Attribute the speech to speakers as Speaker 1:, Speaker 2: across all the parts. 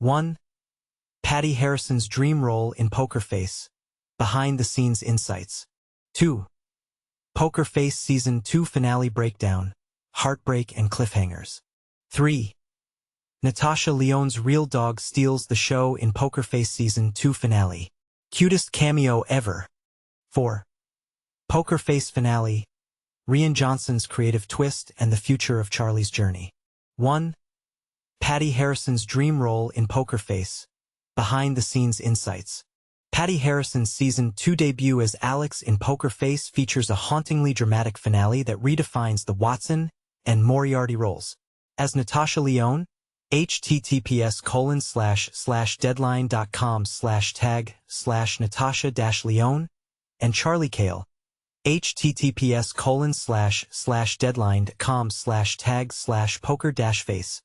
Speaker 1: 1. Patti Harrison's dream role in Poker Face. Behind-the-scenes insights. 2. Poker Face Season 2 Finale Breakdown. Heartbreak and Cliffhangers. 3. Natasha Lyonne's real dog steals the show in Poker Face Season 2 Finale. Cutest cameo ever. 4. Poker Face Finale. Rian Johnson's creative twist and the future of Charlie's journey. 1. Patti Harrison's dream role in Poker Face. Behind-the-scenes insights. Patti Harrison's Season 2 debut as Alex in Poker Face features a hauntingly dramatic finale that redefines the Watson and Moriarty roles. As Natasha Lyonne, https://deadline.com/tag/Natasha-Lyonne, and Charlie Cale, https://deadline.com/tag/poker-face.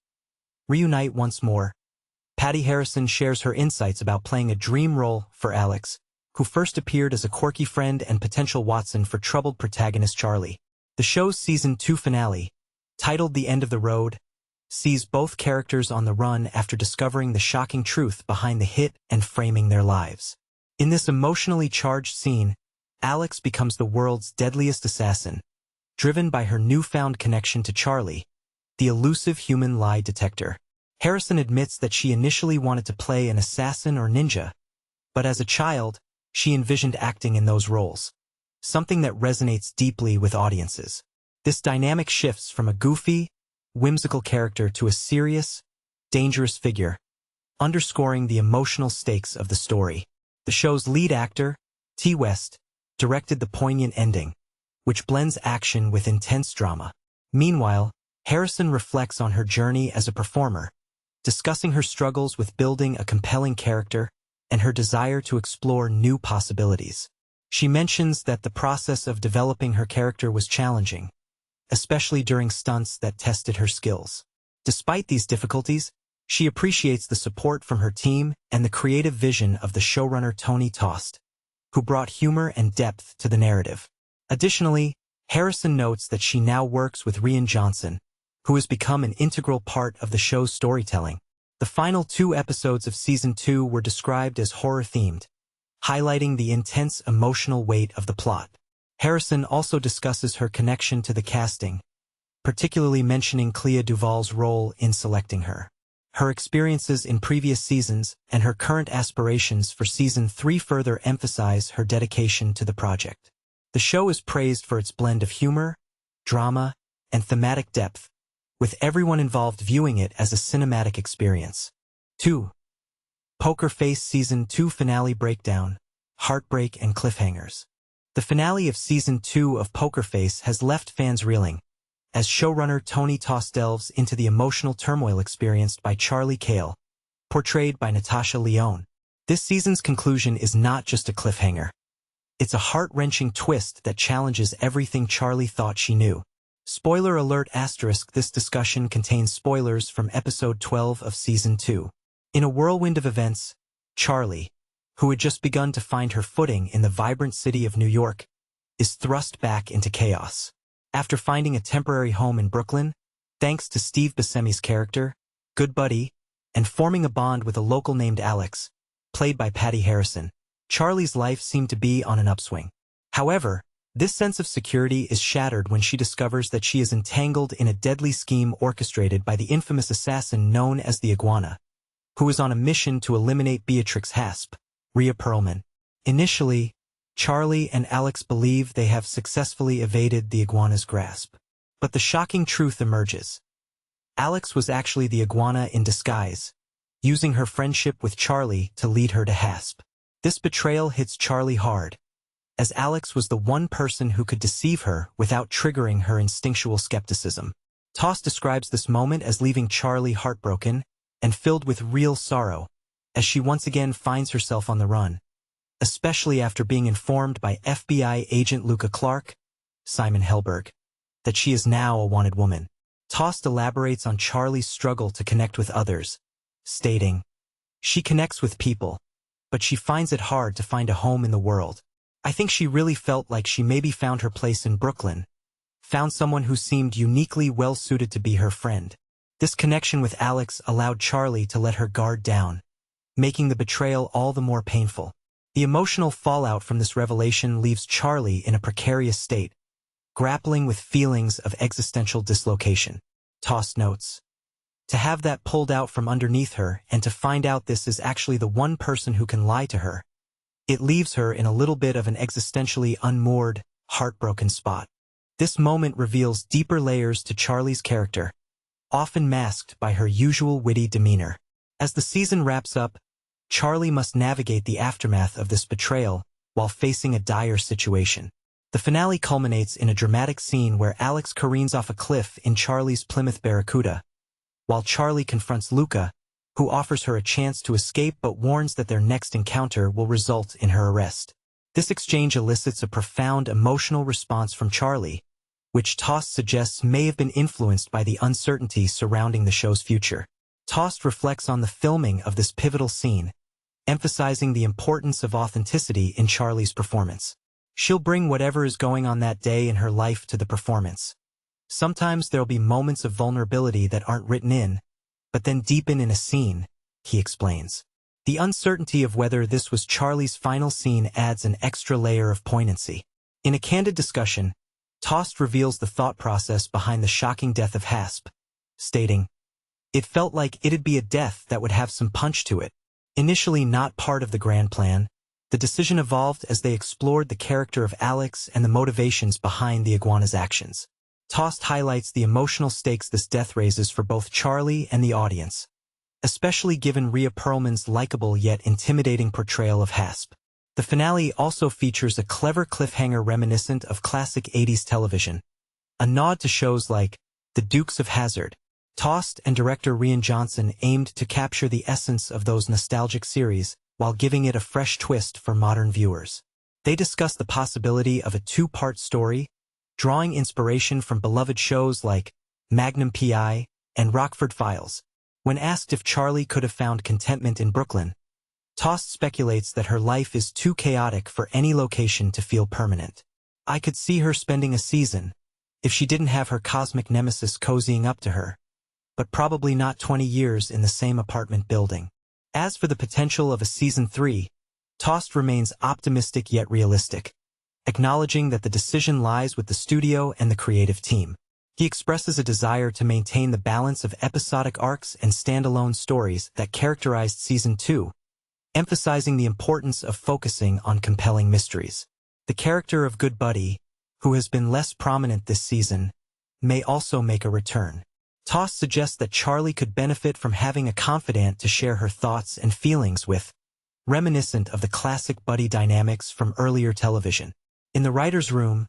Speaker 1: Reunite once more. Patti Harrison shares her insights about playing a dream role for Alex, who first appeared as a quirky friend and potential Watson for troubled protagonist Charlie. The show's Season 2 finale, titled The End of the Road, sees both characters on the run after discovering the shocking truth behind the hit and framing their lives. In this emotionally charged scene, Alex becomes the world's deadliest assassin, driven by her newfound connection to Charlie, the elusive human lie detector. Harrison admits that she initially wanted to play an assassin or ninja, but as a child, she envisioned acting in those roles, something that resonates deeply with audiences. This dynamic shifts from a goofy, whimsical character to a serious, dangerous figure, underscoring the emotional stakes of the story. The show's lead actor, T. West, directed the poignant ending, which blends action with intense drama. Meanwhile, Harrison reflects on her journey as a performer, discussing her struggles with building a compelling character and her desire to explore new possibilities. She mentions that the process of developing her character was challenging, especially during stunts that tested her skills. Despite these difficulties, she appreciates the support from her team and the creative vision of the showrunner Tony Tost, who brought humor and depth to the narrative. Additionally, Harrison notes that she now works with Rian Johnson, who has become an integral part of the show's storytelling. The final 2 episodes of Season 2 were described as horror-themed, highlighting the intense emotional weight of the plot. Harrison also discusses her connection to the casting, particularly mentioning Clea Duvall's role in selecting her. Her experiences in previous seasons and her current aspirations for Season 3 further emphasize her dedication to the project. The show is praised for its blend of humor, drama, and thematic depth, with everyone involved viewing it as a cinematic experience. 2. Poker Face Season 2 Finale Breakdown, Heartbreak and Cliffhangers. The finale of Season 2 of Poker Face has left fans reeling, as showrunner Tony Tost delves into the emotional turmoil experienced by Charlie Cale, portrayed by Natasha Lyonne. This season's conclusion is not just a cliffhanger. It's a heart-wrenching twist that challenges everything Charlie thought she knew. Spoiler alert *, this discussion contains spoilers from Episode 12 of Season 2. In a whirlwind of events, Charlie, who had just begun to find her footing in the vibrant city of New York, is thrust back into chaos. After finding a temporary home in Brooklyn, thanks to Steve Buscemi's character, Good Buddy, and forming a bond with a local named Alex, played by Patti Harrison, Charlie's life seemed to be on an upswing. However, this sense of security is shattered when she discovers that she is entangled in a deadly scheme orchestrated by the infamous assassin known as the Iguana, who is on a mission to eliminate Beatrix Hasp, Rhea Perlman. Initially, Charlie and Alex believe they have successfully evaded the Iguana's grasp. But the shocking truth emerges. Alex was actually the Iguana in disguise, using her friendship with Charlie to lead her to Hasp. This betrayal hits Charlie hard, as Alex was the one person who could deceive her without triggering her instinctual skepticism. Tost describes this moment as leaving Charlie heartbroken and filled with real sorrow, as she once again finds herself on the run, especially after being informed by FBI agent Luca Clark, Simon Helberg, that she is now a wanted woman. Tost elaborates on Charlie's struggle to connect with others, stating, "She connects with people, but she finds it hard to find a home in the world. I think she really felt like she maybe found her place in Brooklyn, found someone who seemed uniquely well-suited to be her friend." This connection with Alex allowed Charlie to let her guard down, making the betrayal all the more painful. The emotional fallout from this revelation leaves Charlie in a precarious state, grappling with feelings of existential dislocation. Tost notes. To have that pulled out from underneath her and to find out this is actually the one person who can lie to her, it leaves her in a little bit of an existentially unmoored, heartbroken spot. This moment reveals deeper layers to Charlie's character, often masked by her usual witty demeanor. As the season wraps up, Charlie must navigate the aftermath of this betrayal while facing a dire situation. The finale culminates in a dramatic scene where Alex careens off a cliff in Charlie's Plymouth Barracuda, while Charlie confronts Luca, who offers her a chance to escape but warns that their next encounter will result in her arrest. This exchange elicits a profound emotional response from Charlie, which Tost suggests may have been influenced by the uncertainty surrounding the show's future. Tost reflects on the filming of this pivotal scene, emphasizing the importance of authenticity in Charlie's performance. She'll bring whatever is going on that day in her life to the performance. Sometimes there'll be moments of vulnerability that aren't written in, but then deepen in a scene, he explains. The uncertainty of whether this was Charlie's final scene adds an extra layer of poignancy. In a candid discussion, Tost reveals the thought process behind the shocking death of Hasp, stating, "It felt like it'd be a death that would have some punch to it. Initially not part of the grand plan, the decision evolved as they explored the character of Alex and the motivations behind the iguana's actions." Tost highlights the emotional stakes this death raises for both Charlie and the audience, especially given Rhea Perlman's likable yet intimidating portrayal of Hasp. The finale also features a clever cliffhanger reminiscent of classic 80s television, a nod to shows like The Dukes of Hazzard. Tost and director Rian Johnson aimed to capture the essence of those nostalgic series while giving it a fresh twist for modern viewers. They discussed the possibility of a two-part story, drawing inspiration from beloved shows like Magnum P.I. and Rockford Files. When asked if Charlie could have found contentment in Brooklyn, Tost speculates that her life is too chaotic for any location to feel permanent. "I could see her spending a season, if she didn't have her cosmic nemesis cozying up to her, but probably not 20 years in the same apartment building." As for the potential of a season 3, Tost remains optimistic yet realistic, acknowledging that the decision lies with the studio and the creative team. He expresses a desire to maintain the balance of episodic arcs and standalone stories that characterized Season 2, emphasizing the importance of focusing on compelling mysteries. The character of Good Buddy, who has been less prominent this season, may also make a return. Tost suggests that Charlie could benefit from having a confidant to share her thoughts and feelings with, reminiscent of the classic buddy dynamics from earlier television. In the writer's room,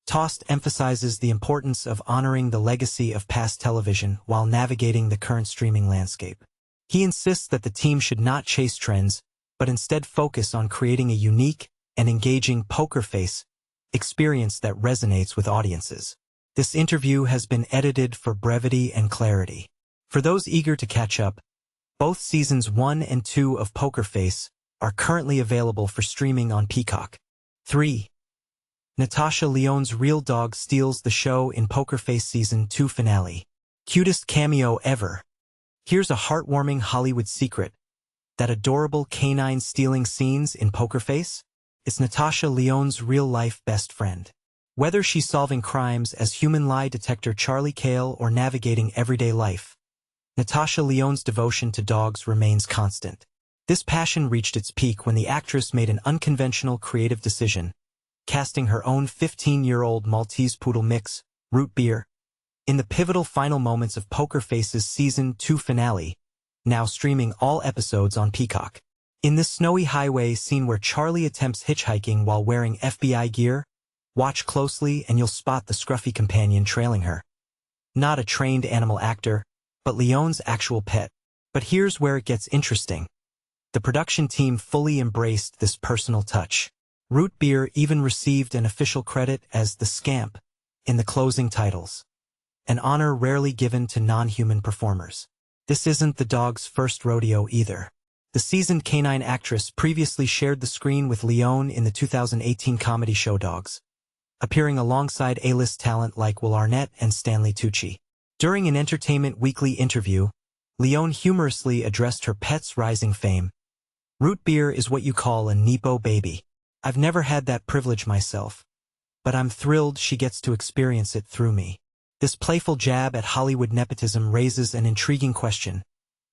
Speaker 1: Tost emphasizes the importance of honoring the legacy of past television while navigating the current streaming landscape. He insists that the team should not chase trends, but instead focus on creating a unique and engaging poker face experience that resonates with audiences. This interview has been edited for brevity and clarity. For those eager to catch up, both seasons 1 and 2 of Poker Face are currently available for streaming on Peacock. 3. Natasha Lyonne's real dog steals the show in Poker Face Season 2 finale. Cutest cameo ever. Here's a heartwarming Hollywood secret. That adorable canine stealing scenes in Poker Face? It's Natasha Lyonne's real-life best friend. Whether she's solving crimes as human lie detector Charlie Cale or navigating everyday life, Natasha Lyonne's devotion to dogs remains constant. This passion reached its peak when the actress made an unconventional creative decision, casting her own 15-year-old Maltese poodle mix, Root Beer, in the pivotal final moments of Poker Face's Season 2 finale, now streaming all episodes on Peacock. In this snowy highway scene where Charlie attempts hitchhiking while wearing FBI gear, watch closely and you'll spot the scruffy companion trailing her. Not a trained animal actor, but Lyonne's actual pet. But here's where it gets interesting. The production team fully embraced this personal touch. Root Beer even received an official credit as the Scamp in the closing titles, an honor rarely given to non-human performers. This isn't the dog's first rodeo either. The seasoned canine actress previously shared the screen with Lyonne in the 2018 comedy show Dogs, appearing alongside A-list talent like Will Arnett and Stanley Tucci. During an Entertainment Weekly interview, Lyonne humorously addressed her pet's rising fame. "Root beer is what you call a Nepo baby. I've never had that privilege myself, but I'm thrilled she gets to experience it through me." This playful jab at Hollywood nepotism raises an intriguing question.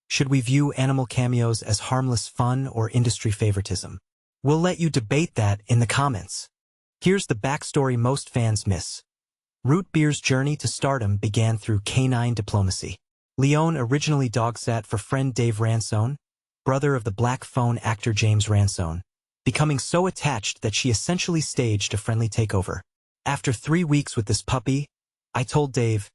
Speaker 1: Should we view animal cameos as harmless fun or industry favoritism? We'll let you debate that in the comments. Here's the backstory most fans miss. Root beer's journey to stardom began through canine diplomacy. Lyonne originally dog-sat for friend Dave Ransone, brother of the Black Phone actor James Ransone, becoming so attached that she essentially staged a friendly takeover. "After 3 weeks with this puppy, I told Dave,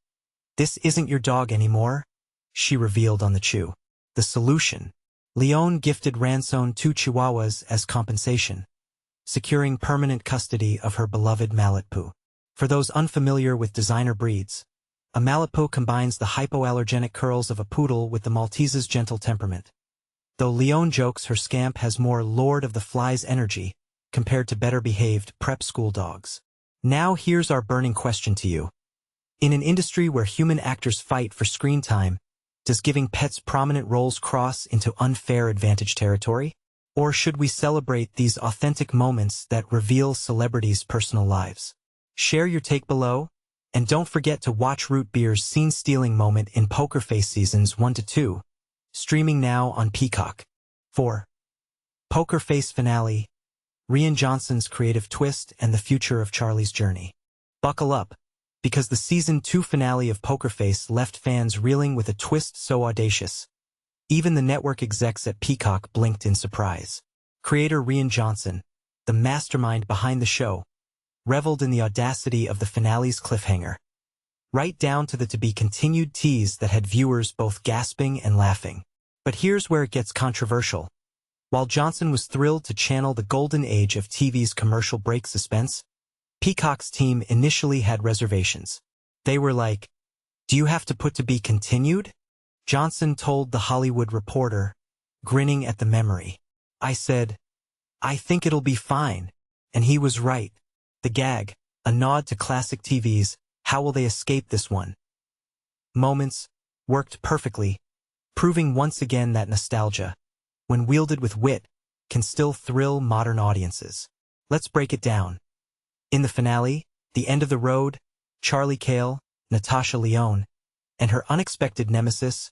Speaker 1: 'This isn't your dog anymore,'" she revealed on the Chew. The solution: Lyonne gifted Ransone 2 chihuahuas as compensation, securing permanent custody of her beloved Malipoo. For those unfamiliar with designer breeds, a Malipoo combines the hypoallergenic curls of a poodle with the Maltese's gentle temperament. Though Lyonne jokes her scamp has more Lord of the Flies energy compared to better-behaved prep school dogs. Now here's our burning question to you. In an industry where human actors fight for screen time, does giving pets prominent roles cross into unfair advantage territory? Or should we celebrate these authentic moments that reveal celebrities' personal lives? Share your take below, and don't forget to watch Root Beer's scene-stealing moment in Poker Face Seasons 1 to 2, streaming now on Peacock. 4. Poker Face Finale, Rian Johnson's creative twist and the future of Charlie's journey. Buckle up, because the Season 2 finale of Poker Face left fans reeling with a twist so audacious. Even the network execs at Peacock blinked in surprise. Creator Rian Johnson, the mastermind behind the show, reveled in the audacity of the finale's cliffhanger, right down to the to-be-continued tease that had viewers both gasping and laughing. But here's where it gets controversial. While Johnson was thrilled to channel the golden age of TV's commercial break suspense, Peacock's team initially had reservations. They were like, "Do you have to put to be continued?" Johnson told The Hollywood Reporter, grinning at the memory. "I said, I think it'll be fine." And he was right. The gag, a nod to classic TV's "How will they escape this one?" moments, worked perfectly, proving once again that nostalgia, when wielded with wit, can still thrill modern audiences. Let's break it down. In the finale, the end of the road, Charlie Cale, Natasha Lyonne, and her unexpected nemesis,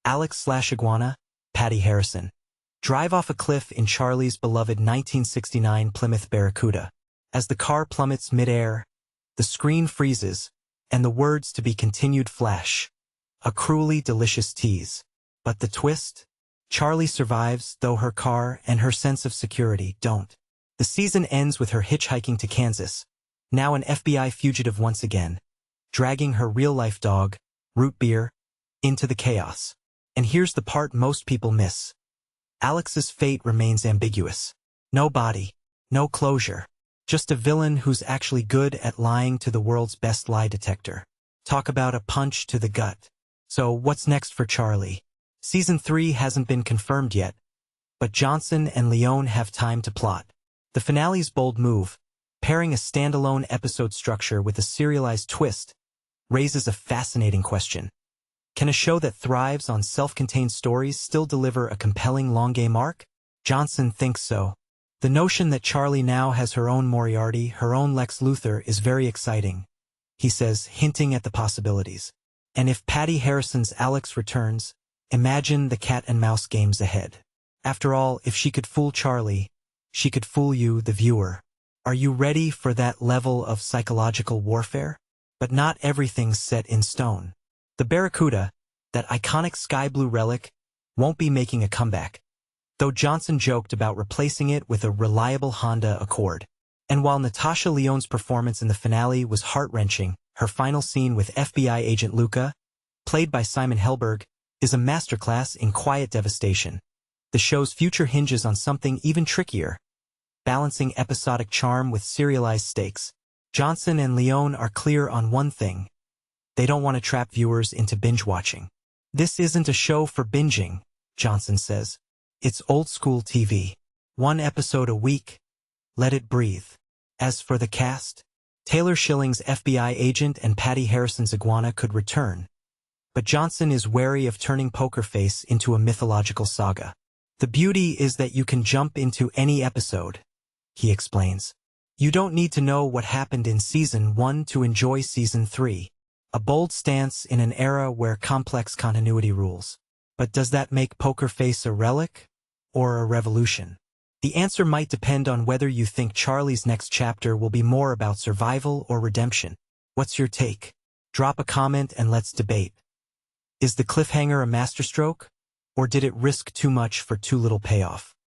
Speaker 1: Alex/Iguana, Patti Harrison, drive off a cliff in Charlie's beloved 1969 Plymouth Barracuda. As the car plummets mid-air, the screen freezes, and the words "to be continued" flash. A cruelly delicious tease. But the twist? Charlie survives, though her car and her sense of security don't. The season ends with her hitchhiking to Kansas, now an FBI fugitive once again, dragging her real-life dog, Root Beer, into the chaos. And here's the part most people miss. Alex's fate remains ambiguous. No body, no closure. Just a villain who's actually good at lying to the world's best lie detector. Talk about a punch to the gut. So what's next for Charlie? Season 3 hasn't been confirmed yet, but Johnson and Lyonne have time to plot. The finale's bold move, pairing a standalone episode structure with a serialized twist, raises a fascinating question. Can a show that thrives on self-contained stories still deliver a compelling long-game arc? Johnson thinks so. The notion that Charlie now has her own Moriarty, her own Lex Luthor, is very exciting, he says, hinting at the possibilities. And if Patti Harrison's Alex returns, imagine the cat and mouse games ahead. After all, if she could fool Charlie, she could fool you, the viewer. Are you ready for that level of psychological warfare? But not everything's set in stone. The Barracuda, that iconic sky blue relic, won't be making a comeback, though Johnson joked about replacing it with a reliable Honda Accord. And while Natasha Lyonne's performance in the finale was heart-wrenching, her final scene with FBI agent Luca, played by Simon Helberg, is a masterclass in quiet devastation. The show's future hinges on something even trickier, balancing episodic charm with serialized stakes. Johnson and Lyonne are clear on one thing. They don't want to trap viewers into binge-watching. "This isn't a show for binging," Johnson says. "It's old-school TV. 1 episode a week. Let it breathe." As for the cast, Taylor Schilling's FBI agent and Patti Harrison's Iguana could return, but Johnson is wary of turning Poker Face into a mythological saga. The beauty is that you can jump into any episode, he explains. You don't need to know what happened in Season 1 to enjoy Season 3. A bold stance in an era where complex continuity rules. But does that make Poker Face a relic or a revolution? The answer might depend on whether you think Charlie's next chapter will be more about survival or redemption. What's your take? Drop a comment and let's debate. Is the cliffhanger a masterstroke, or did it risk too much for too little payoff?